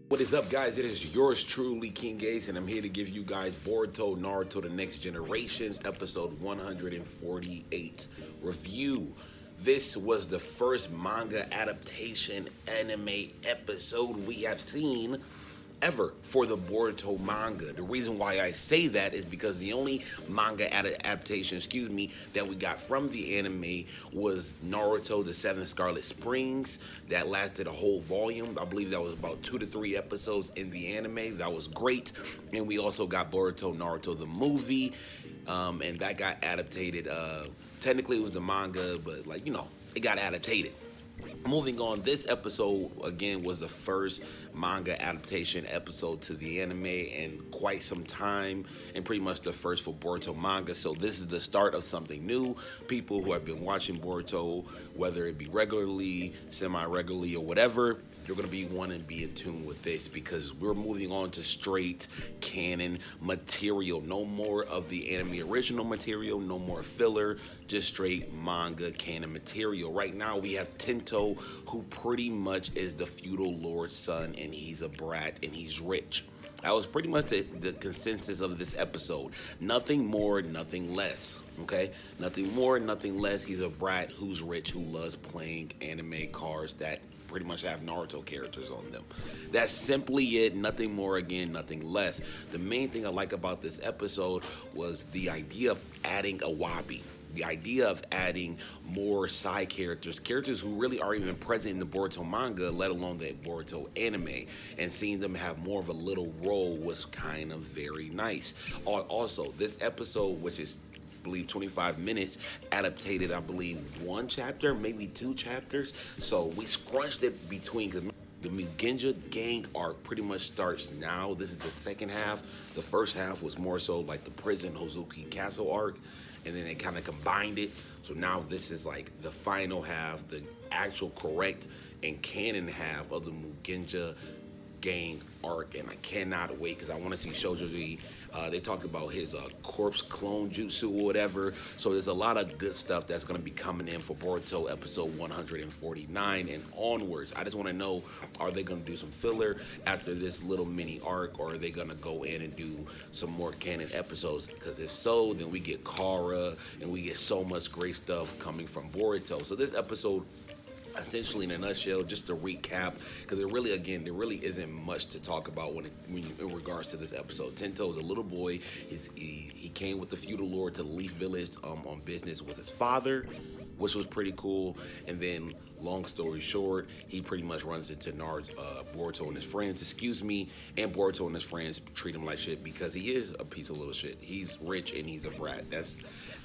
What is up, guys? It is yours truly, King Ace, and I'm here to give you guys Boruto, Naruto, The Next Generations, episode 148 review. This was the first manga adaptation anime episode we have seen ever for the Boruto manga. The reason why I say that is because the only manga adaptation, that we got from the anime was Naruto: The Seven Scarlet Springs. That lasted a whole volume. I believe that was about 2 to 3 episodes in the anime. That was great. And we also got Boruto Naruto the movie, and that got adapted. Technically, it was the manga, but it got adapted. Moving on, this episode again was the first manga adaptation episode to the anime in quite some time, and pretty much the first for Boruto manga. So this is the start of something new. People who have been watching Boruto, whether it be regularly, semi-regularly, or whatever, you're going to be wanting to be in tune with this because we're moving on to straight canon material. No more of the anime original material, no more filler, just straight manga canon material. Right now we have Tento, who pretty much is the feudal lord's son, and he's a brat and he's rich. That was pretty much the consensus of this episode. Nothing more, nothing less. Okay? Nothing more, nothing less. He's a brat who's rich, who loves playing anime cards that pretty much have Naruto characters on them. That's simply it. Nothing more, again, nothing less. The main thing I like about this episode was the idea of adding a wabi. The idea of adding more side characters who really aren't even present in the Boruto manga, let alone the Boruto anime, and seeing them have more of a little role was kind of very nice. Also, this episode, which is I believe 25 minutes, adapted I believe 1 chapter, maybe 2 chapters. So we scrunched it between, because the Manga gang arc pretty much starts now. This is the second half. The first half was more so like the prison Hozuki Castle arc, and then they kind of combined it. So now this is like the final half, the actual correct and canon half of the Manga gang arc, and I cannot wait because I want to see Shojoji. They talked about his corpse clone jutsu or whatever, so there's a lot of good stuff that's going to be coming in for Boruto episode 149 and onwards. I just want to know, are they going to do some filler after this little mini arc, or are they going to go in and do some more canon episodes? Because if so, then we get Kara and we get so much great stuff coming from Boruto. So this episode, essentially in a nutshell, just to recap, because there really isn't much to talk about when in regards to this episode. Tento is a little boy. He came with the feudal lord to the Leaf Village on business with his father, which was pretty cool. And then, long story short, he pretty much runs into Boruto and his friends, and Boruto and his friends treat him like shit because he is a piece of little shit. He's rich and he's a brat.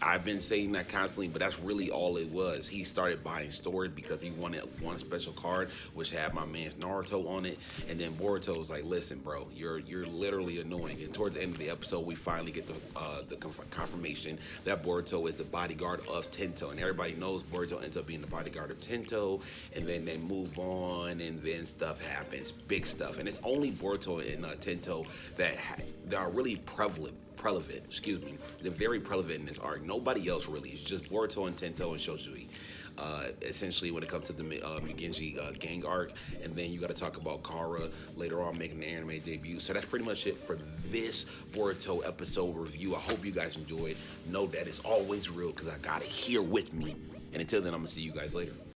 I've been saying that constantly, but that's really all it was. He started buying stores because he wanted one special card, which had my man's Naruto on it. And then Boruto was like, listen, bro, you're literally annoying. And towards the end of the episode, we finally get the confirmation that Boruto is the bodyguard of Tento. And everybody knows Boruto ends up being the bodyguard of Tento. And then they move on, and then stuff happens, big stuff. And it's only Boruto and Tento that are really prevalent. They're very prevalent in this arc. Nobody else really. It's just Boruto and Tento and Shojoji. Essentially, when it comes to the Manga gang arc, and then you got to talk about Kara later on making the anime debut. So that's pretty much it for this Boruto episode review. I hope you guys enjoyed. Know that it's always real because I got it here with me. And until then, I'm gonna see you guys later.